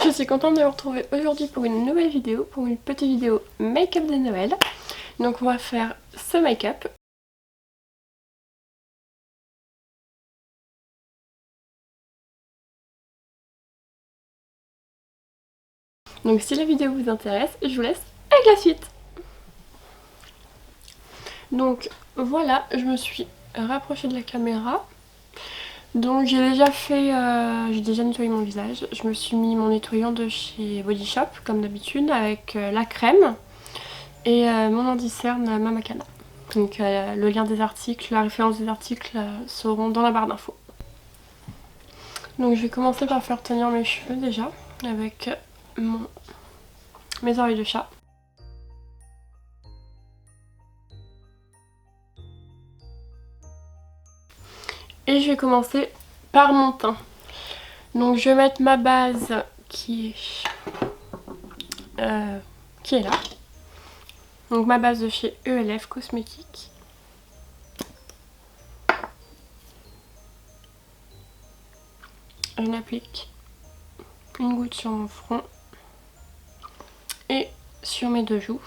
Je suis contente de vous retrouver aujourd'hui pour une nouvelle vidéo, pour une petite vidéo make-up de Noël. Donc on va faire ce make-up. Donc si la vidéo vous intéresse, je vous laisse avec la suite. Donc voilà, je me suis rapprochée de la caméra. Donc j'ai déjà fait, j'ai déjà nettoyé mon visage. Je me suis mis mon nettoyant de chez Body Shop comme d'habitude avec la crème et mon anti-cerne Mamakana. Donc le lien des articles, la référence des articles seront dans la barre d'infos. Donc je vais commencer par faire tenir mes cheveux déjà avec mes oreilles de chat. Et je vais commencer par mon teint. Donc je vais mettre ma base qui est là. Donc ma base de chez ELF Cosmétiques. Je l'applique une goutte sur mon front et sur mes deux joues.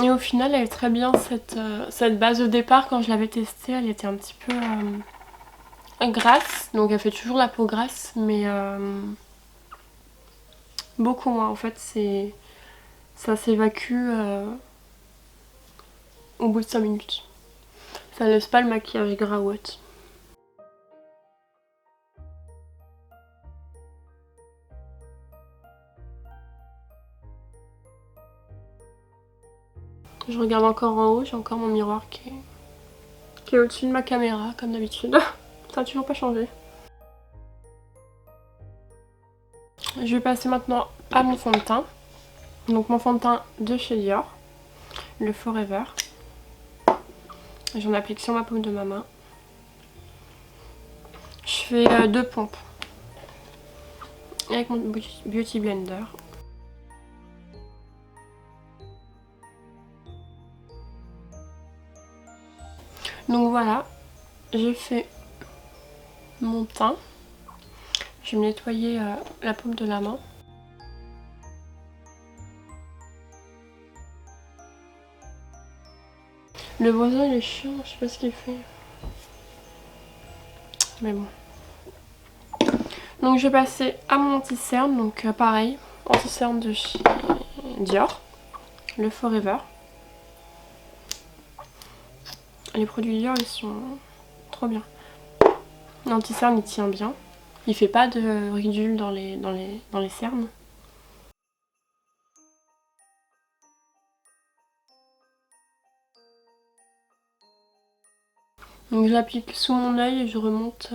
Et au final elle est très bien cette base de départ. Quand je l'avais testée elle était un petit peu grasse. Donc elle fait toujours la peau grasse mais beaucoup moins en fait. Ça s'évacue au bout de 5 minutes. Ça laisse pas le maquillage gras ou autre. Je regarde encore en haut, j'ai encore mon miroir qui est au-dessus de ma caméra comme d'habitude. Ça n'a toujours pas changé. Je vais passer maintenant à mon fond de teint. Donc mon fond de teint de chez Dior, le Forever. J'en applique sur ma paume de ma main. Je fais 2 pompes avec mon Beauty Blender. Donc voilà, j'ai fait mon teint. Je vais me nettoyer la paume de la main. Le voisin il est chiant, je sais pas ce qu'il fait. Mais bon. Donc je vais passer à mon anti-cerne, donc pareil, anti-cerne de chez Dior, le Forever. Les produits Dior ils sont trop bien. L'anti-cerne il tient bien. Il fait pas de ridules dans les cernes. Donc je l'applique sous mon œil et je remonte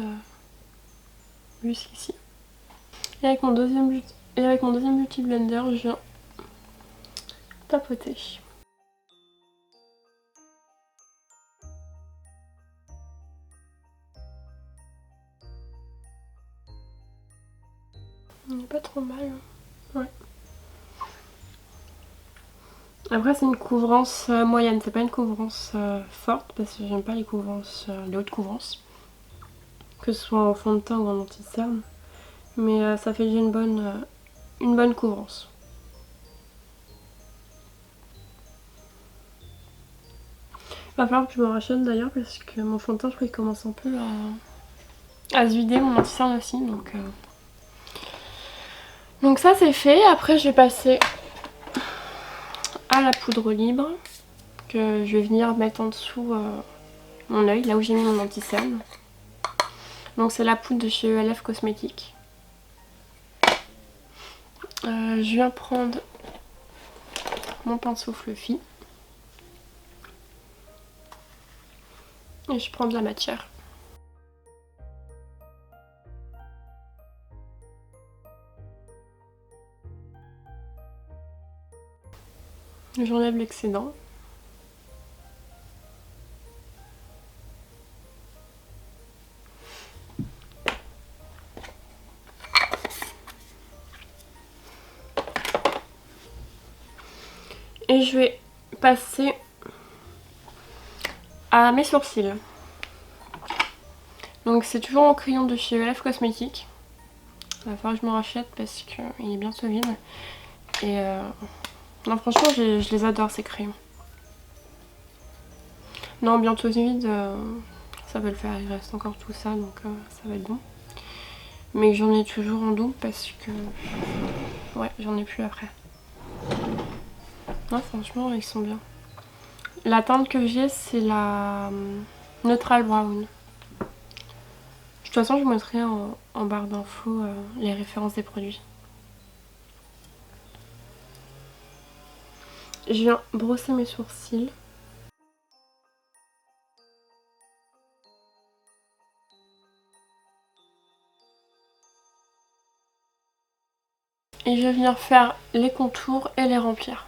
jusqu'ici. Et avec mon deuxième Beauty Blender, je viens tapoter. Il n'est pas trop mal. Ouais. Après c'est une couvrance moyenne, c'est pas une couvrance forte parce que j'aime pas les couverances, les hautes couvrances. Que ce soit en fond de teint ou en anti-cerne. Mais ça fait déjà une bonne couvrance. Il va falloir que je me rachète d'ailleurs parce que mon fond de teint je crois qu'il commence un peu à se vider, mon anti-cerne aussi. Donc ça c'est fait. Après je vais passer à la poudre libre que je vais venir mettre en dessous mon œil, là où j'ai mis mon anti-cerne. Donc c'est la poudre de chez ELF Cosmétiques. Je viens prendre mon pinceau Fluffy. Et je prends de la matière. J'enlève l'excédent. Et je vais passer à mes sourcils. Donc c'est toujours en crayon de chez Elf Cosmetics. Il va falloir que je me rachète parce qu'il est bientôt vide. Et non, franchement, je les adore ces crayons. Non, bientôt vide, ça va le faire. Il reste encore tout ça, donc ça va être bon. Mais j'en ai toujours en double parce que... Ouais, j'en ai plus après. Non, franchement, ils sont bien. La teinte que j'ai, c'est la Neutral Brown. De toute façon, je vous mettrai en barre d'infos les références des produits. Je viens brosser mes sourcils. Et je viens faire les contours et les remplir.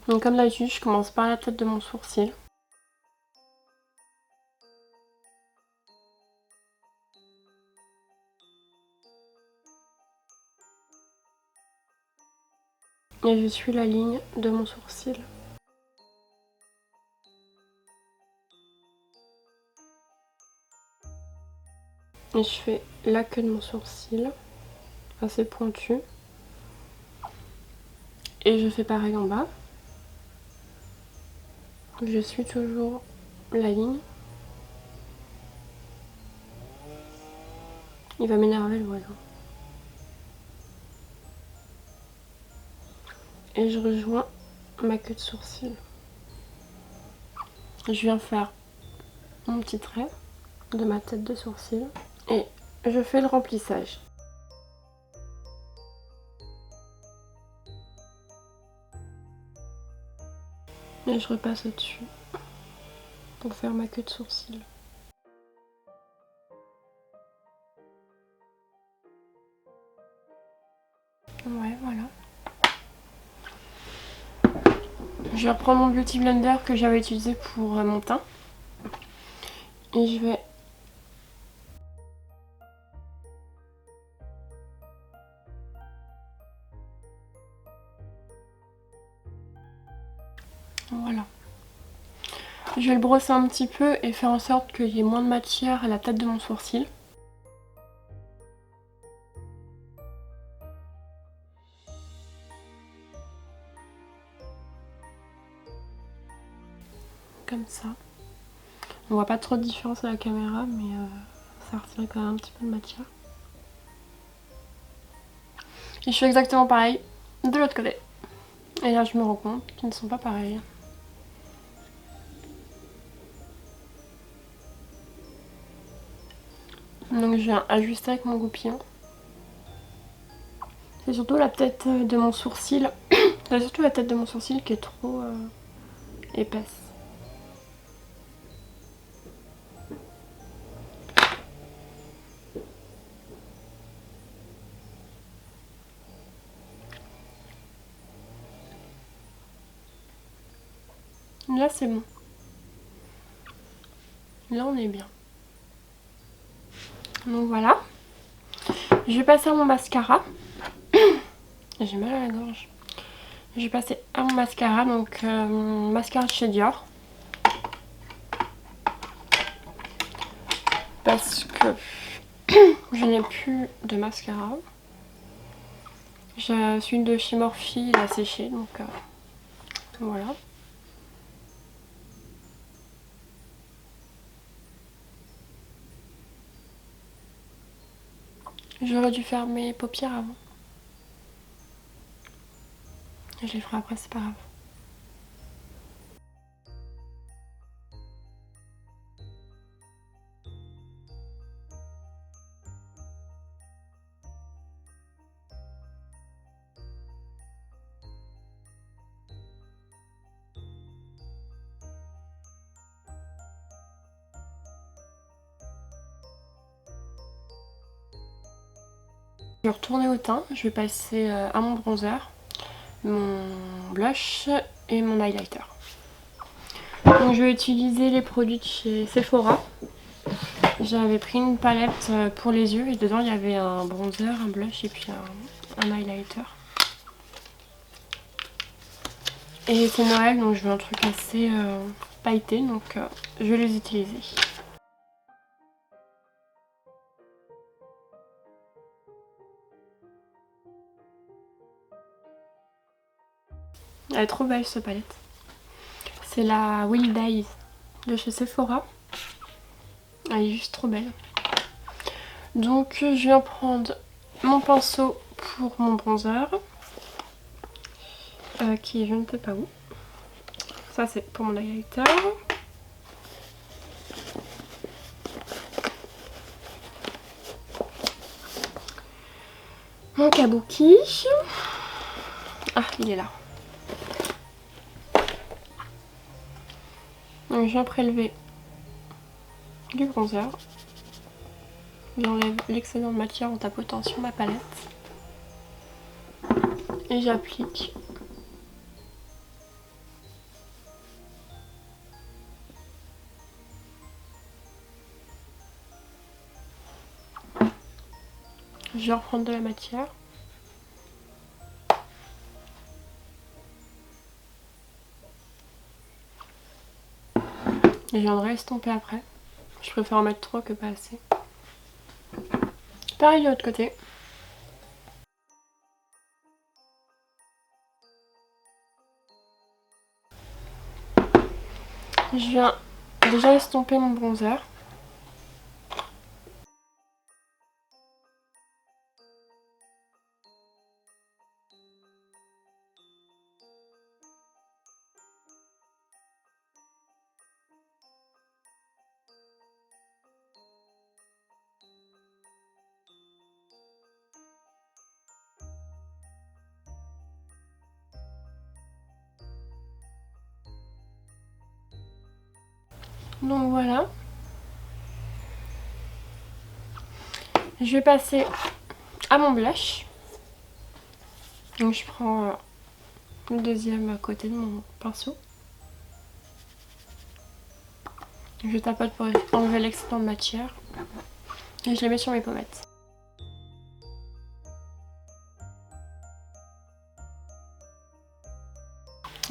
Donc comme d'habitude, je commence par la tête de mon sourcil. Et je suis la ligne de mon sourcil. Et je fais la queue de mon sourcil, assez pointu. Et je fais pareil en bas. Je suis toujours la ligne. Il va m'énerver le voisin. Et je rejoins ma queue de sourcil. Je viens faire mon petit trait de ma tête de sourcil. Et je fais le remplissage. Et je repasse au-dessus pour faire ma queue de sourcil. Ouais, voilà. Je vais reprendre mon Beauty Blender que j'avais utilisé pour mon teint. Et je vais... Voilà. Je vais le brosser un petit peu et faire en sorte qu'il y ait moins de matière à la tête de mon sourcil. Comme ça. On voit pas trop de différence à la caméra, mais ça retire quand même un petit peu de matière. Et je fais exactement pareil de l'autre côté. Et là je me rends compte qu'ils ne sont pas pareils. Donc je viens ajuster avec mon goupillon. C'est surtout la tête de mon sourcil. C'est surtout la tête de mon sourcil qui est trop épaisse. Là c'est bon. Là on est bien. Donc voilà. Je vais passer à mon mascara. J'ai mal à la gorge. Je vais passer à mon mascara. Donc mon mascara de chez Dior. Parce que je n'ai plus de mascara. J'ai celui de chez Morphe, il a séché. Donc voilà. J'aurais dû faire mes paupières avant. Je les ferai après, c'est pas grave. Je vais retourner au teint. Je vais passer à mon bronzer, mon blush et mon highlighter. Donc je vais utiliser les produits de chez Sephora. J'avais pris une palette pour les yeux et dedans il y avait un bronzer, un blush et puis un highlighter. Et c'est Noël donc je veux un truc assez pailleté donc je vais les utiliser. Elle est trop belle cette palette. C'est la Wild Eyes de chez Sephora. Elle est juste trop belle. Donc je viens prendre mon pinceau pour mon bronzer. Qui est je ne sais pas où. Ça c'est pour mon highlighter. Mon kabuki. Ah, il est là. Donc je viens prélever du bronzer. J'enlève l'excédent de matière en tapotant sur ma palette. Et j'applique. Je vais reprendre de la matière. Et je viendrai estomper après. Je préfère en mettre trop que pas assez. Pareil de l'autre côté. Je viens déjà estomper mon bronzer. Donc voilà. Je vais passer à mon blush. Donc je prends le deuxième côté de mon pinceau. Je tapote pour enlever l'excédent de matière. Et je les mets sur mes pommettes.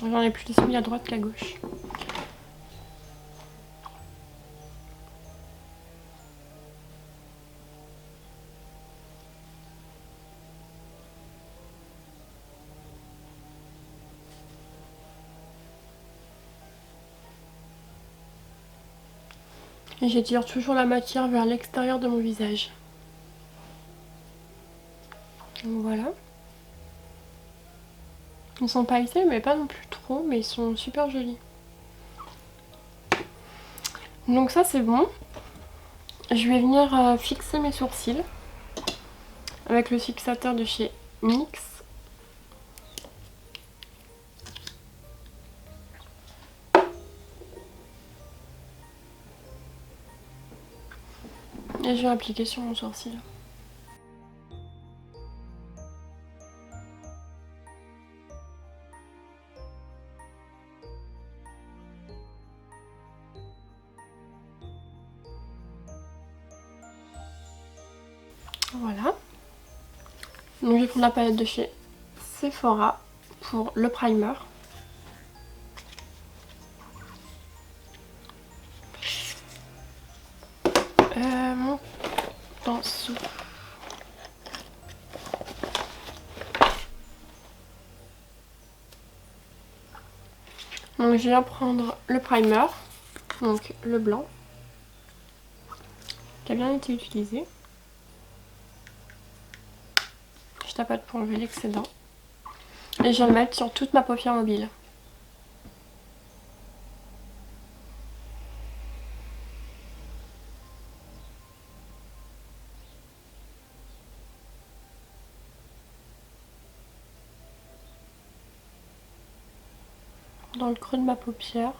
J'en ai plus mis à droite qu'à gauche. Et j'étire toujours la matière vers l'extérieur de mon visage. Donc voilà. Ils sont pailletés mais pas non plus trop, mais ils sont super jolis. Donc ça c'est bon. Je vais venir fixer mes sourcils avec le fixateur de chez NYX. Et je vais appliquer sur mon sourcil. Voilà. Donc je vais prendre la palette de chez Sephora pour le primer. Mon pinceau. Donc je viens prendre le primer, donc le blanc, qui a bien été utilisé. Je tapote pour enlever l'excédent. Et je vais le mettre sur toute ma paupière mobile. Dans le creux de ma paupière.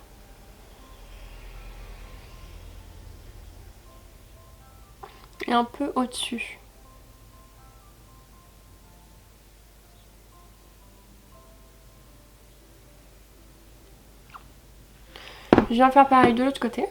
Et un peu au-dessus. Je viens faire pareil de l'autre côté.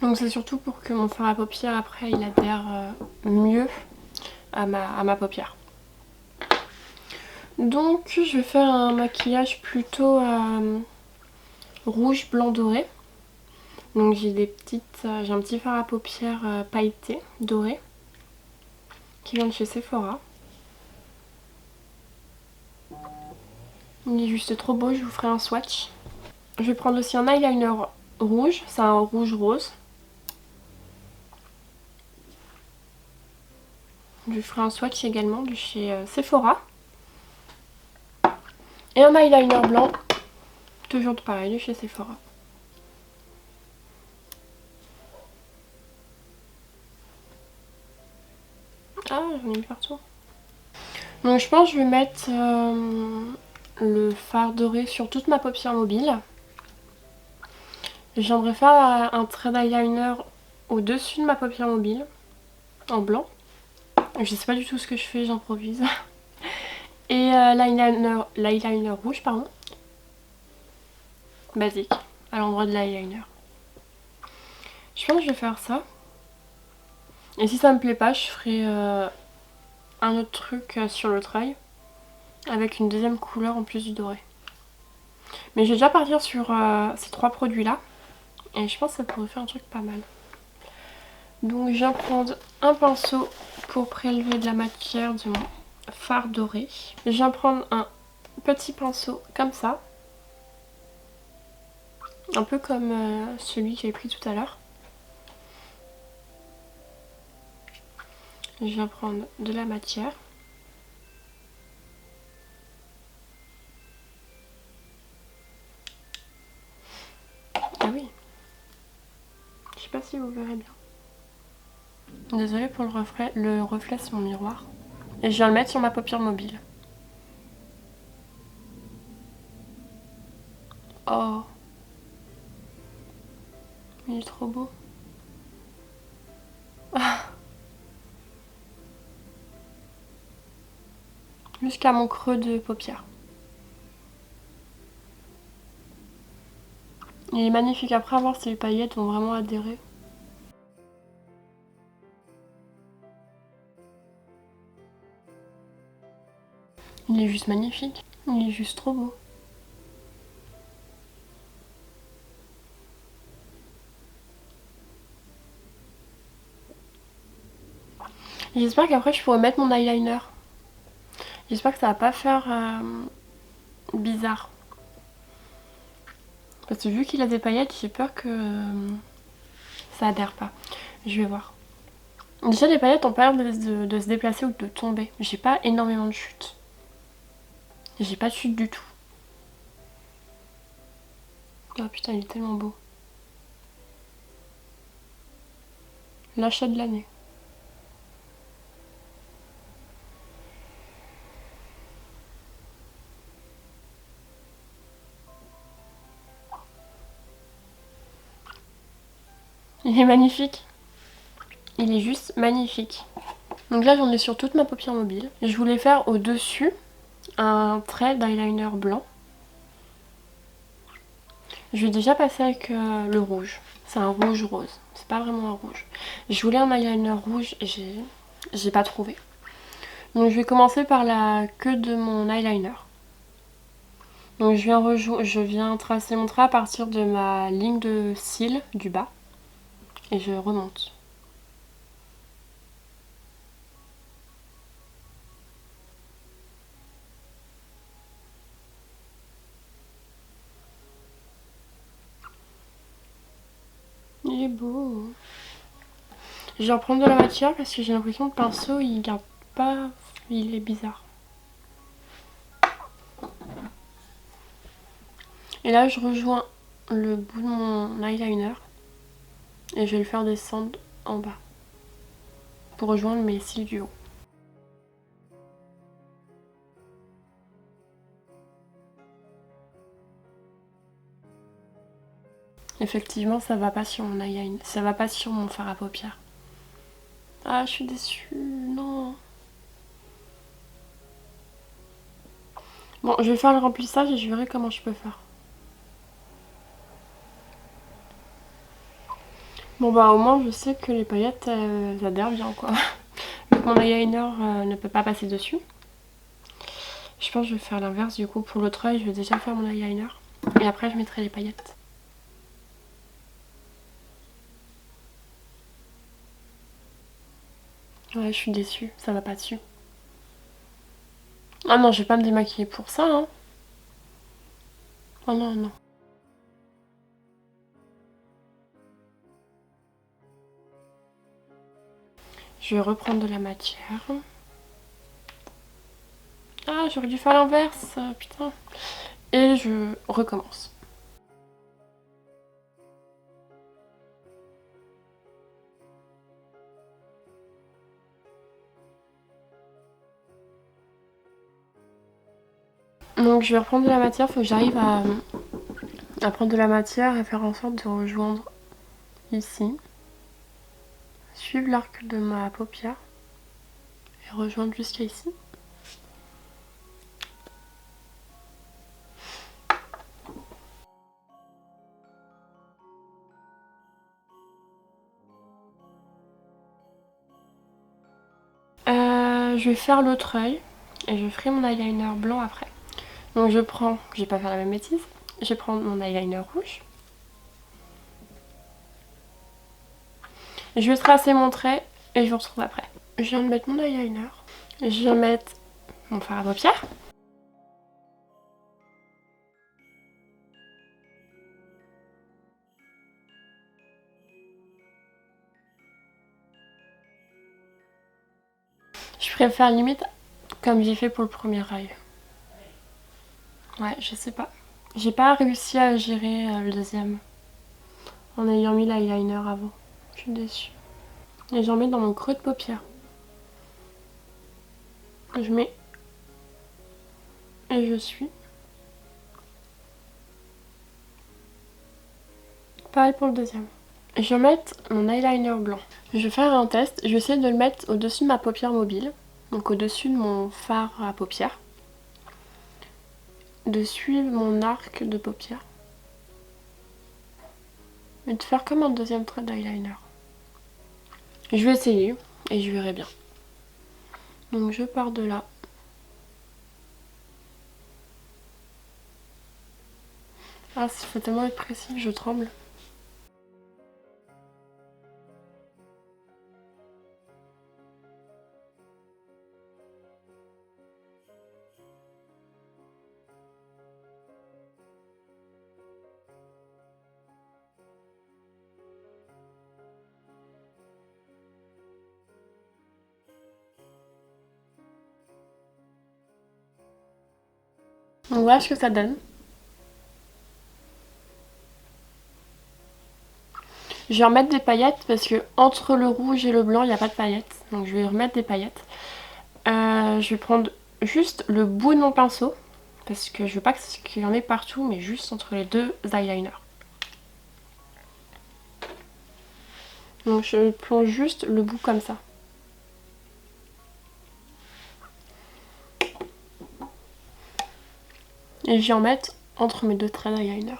Donc c'est surtout pour que mon fard à paupières après il adhère mieux à ma paupière. Donc je vais faire un maquillage plutôt rouge, blanc, doré. Donc j'ai j'ai un petit fard à paupières pailleté, doré, qui vient de chez Sephora. Il est juste trop beau, je vous ferai un swatch. Je vais prendre aussi un eyeliner rouge, c'est un rouge rose. Je ferai un swatch également de chez Sephora. Et un eyeliner blanc, toujours pareil, de chez Sephora. Ah, j'en ai mis partout. Donc je pense que je vais mettre le fard doré sur toute ma paupière mobile. J'aimerais faire un trait d'eyeliner au-dessus de ma paupière mobile, en blanc. Je sais pas du tout ce que je fais, j'improvise. Et l'eyeliner rouge, pardon. Basique, à l'endroit de l'eyeliner. Je pense que je vais faire ça. Et si ça me plaît pas, je ferai un autre truc sur le trait. Avec une deuxième couleur en plus du doré. Mais je vais déjà partir sur ces 3 produits là. Et je pense que ça pourrait faire un truc pas mal. Donc je viens prendre un pinceau pour prélever de la matière de mon fard doré. Je viens prendre un petit pinceau comme ça. Un peu comme celui que j'avais pris tout à l'heure. Je viens prendre de la matière. Ah oui. Je sais pas si vous verrez bien. Désolée pour le reflet sur mon miroir. Et je viens le mettre sur ma paupière mobile. Oh. Il est trop beau. Jusqu'à mon creux de paupière. Il est magnifique. Après, à voir si les paillettes vont vraiment adhérer. Il est juste magnifique. Il est juste trop beau. J'espère qu'après je pourrai mettre mon eyeliner. J'espère que ça va pas faire bizarre. Parce que vu qu'il a des paillettes, j'ai peur que ça adhère pas. Je vais voir. Déjà les paillettes ont pas l'air de se déplacer ou de tomber. J'ai pas énormément de chute. J'ai pas de chute du tout. Oh putain, il est tellement beau. L'achat de l'année. Il est magnifique. Il est juste magnifique. Donc là j'en ai sur toute ma paupière mobile. Je voulais faire au-dessus un trait d'eyeliner blanc. Je vais déjà passer avec le rouge. C'est un rouge rose. C'est pas vraiment un rouge. Je voulais un eyeliner rouge et j'ai pas trouvé. Donc je vais commencer par la queue de mon eyeliner. Donc je viens tracer mon trait à partir de ma ligne de cils du bas. Et je remonte. Il est beau. Je vais reprendre de la matière parce que j'ai l'impression que le pinceau il garde pas. Il est bizarre. Et là je rejoins le bout de mon eyeliner. Et je vais le faire descendre en bas. Pour rejoindre mes cils du haut. Effectivement, ça va pas sur mon eyeliner. Ça va pas sur mon fard à paupières. Ah, je suis déçue. Non. Bon, je vais faire le remplissage et je verrai comment je peux faire. Bon bah au moins je sais que les paillettes adhèrent bien quoi. Vu que mon eyeliner ne peut pas passer dessus. Je pense que je vais faire l'inverse du coup. Pour l'autre œil, je vais déjà faire mon eyeliner. Et après, je mettrai les paillettes. Ouais, je suis déçue. Ça va pas dessus. Ah non, je vais pas me démaquiller pour ça, hein. Oh non, non. Je vais reprendre de la matière. Ah, j'aurais dû faire l'inverse, putain. Et je recommence. Donc je vais reprendre de la matière, faut que j'arrive à prendre de la matière et faire en sorte de rejoindre ici. Suivre l'arc de ma paupière et rejoindre jusqu'à ici. Je vais faire l'autre œil et je ferai mon eyeliner blanc après. Donc je prends, je vais pas faire la même bêtise, je vais prendre mon eyeliner rouge. Je vais tracer mon trait et je vous retrouve après. Je viens de mettre mon eyeliner, je viens de mettre mon fard à paupières. Je préfère limite comme j'ai fait pour le premier œil. Ouais, je sais pas. J'ai pas réussi à gérer le deuxième en ayant mis l'eyeliner avant. Je suis déçue. Et j'en mets dans mon creux de paupière. Je mets et je suis. Pareil pour le deuxième. Je vais mettre mon eyeliner blanc. Je vais faire un test. Je vais essayer de le mettre au-dessus de ma paupière mobile. Donc au-dessus de mon fard à paupières. De suivre mon arc de paupière. Et de faire comme un deuxième trait d'eyeliner. Je vais essayer et je verrai bien. Donc je pars de là. Ah, il faut tellement être précis, je tremble. Donc voilà ce que ça donne. Je vais remettre des paillettes parce que entre le rouge et le blanc, il n'y a pas de paillettes. Donc je vais remettre des paillettes. Je vais prendre juste le bout de mon pinceau parce que je veux pas qu'il y en ait partout, mais juste entre les deux eyeliners. Donc je plonge juste le bout comme ça. Et je vais en mettre entre mes deux traits d'eyeliner.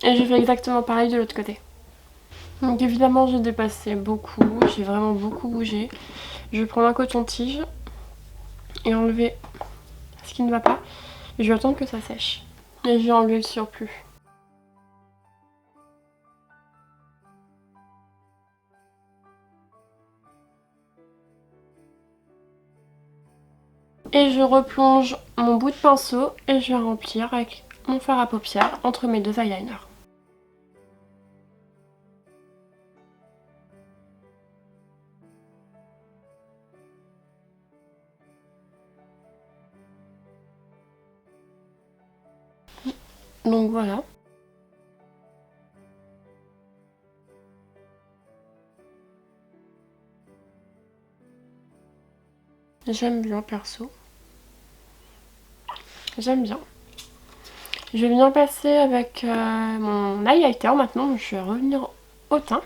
Et je fais exactement pareil de l'autre côté. Donc évidemment j'ai dépassé beaucoup, j'ai vraiment beaucoup bougé. Je vais prendre un coton-tige et enlever ce qui ne va pas. Et je vais attendre que ça sèche. Et je vais enlever le surplus. Et je replonge mon bout de pinceau et je vais remplir avec mon fard à paupières entre mes deux eyeliners. Donc voilà. J'aime bien perso. J'aime bien. Je vais venir passer avec mon highlighter maintenant. Donc je vais revenir au teint.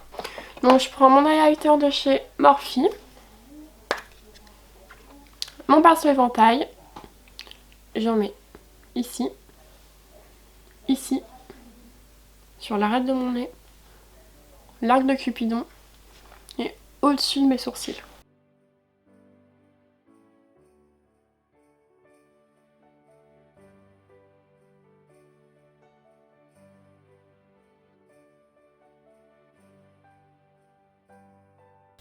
Donc je prends mon highlighter de chez Morphe. mon pinceau éventail, j'en mets ici, ici, sur l'arête de mon nez, l'arc de Cupidon et au-dessus de mes sourcils.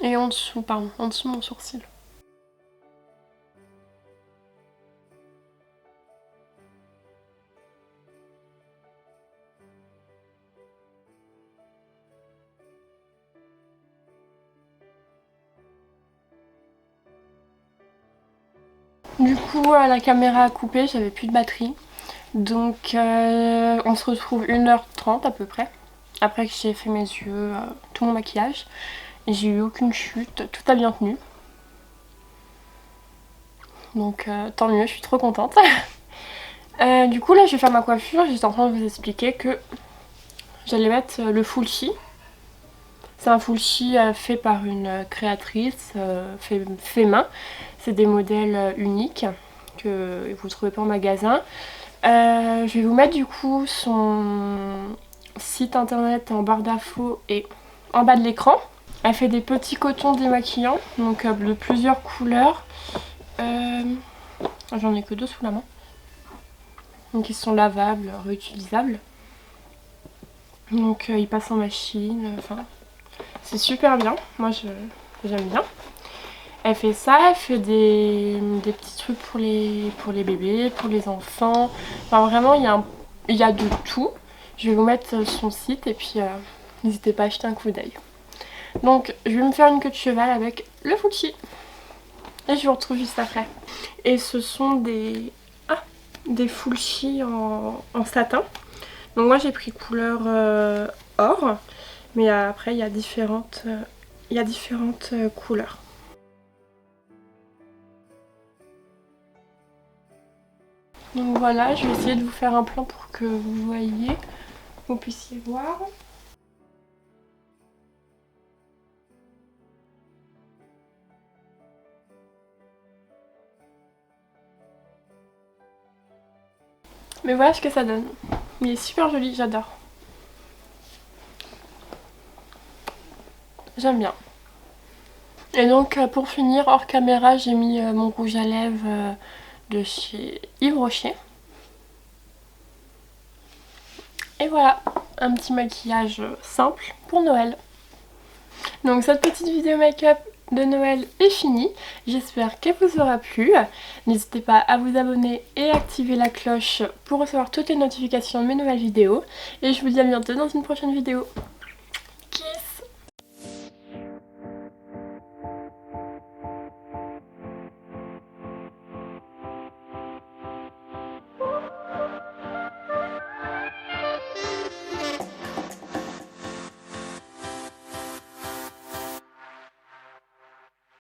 Et en dessous, pardon, en dessous de mon sourcil. Du coup, la caméra a coupé, j'avais plus de batterie. Donc on se retrouve 1h30 à peu près. Après que j'ai fait mes yeux, tout mon maquillage. J'ai eu aucune chute, tout a bien tenu. Donc tant mieux, je suis trop contente. Du coup là je vais faire ma coiffure, j'étais en train de vous expliquer que j'allais mettre le fullshi. C'est un fullshi fait par une créatrice, fait main. C'est des modèles uniques que vous ne trouvez pas en magasin. Je vais vous mettre du coup son site internet en barre d'infos et en bas de l'écran. Elle fait des petits cotons démaquillants, donc de plusieurs couleurs. J'en ai que 2 sous la main. Donc ils sont lavables, réutilisables. Donc ils passent en machine, enfin c'est super bien, moi j'aime bien. Elle fait ça, elle fait des petits trucs pour les bébés, pour les enfants. Enfin vraiment il y a de tout. Je vais vous mettre son site et puis n'hésitez pas à jeter un coup d'œil. Donc je vais me faire une queue de cheval avec le fullshi. Et je vous retrouve juste après. Et ce sont des fullshi en satin. Donc moi j'ai pris couleur or. Mais après il y a différentes couleurs. Donc voilà, je vais essayer de vous faire un plan pour que vous voyez, vous puissiez voir. Mais voilà ce que ça donne. Il est super joli, j'adore. J'aime bien. Et donc pour finir, hors caméra, j'ai mis mon rouge à lèvres de chez Yves Rocher. Et voilà, un petit maquillage simple pour Noël. Donc cette petite vidéo make-up de Noël est finie. J'espère qu'elle vous aura plu. N'hésitez pas à vous abonner et activer la cloche pour recevoir toutes les notifications de mes nouvelles vidéos. Et je vous dis à bientôt dans une prochaine vidéo.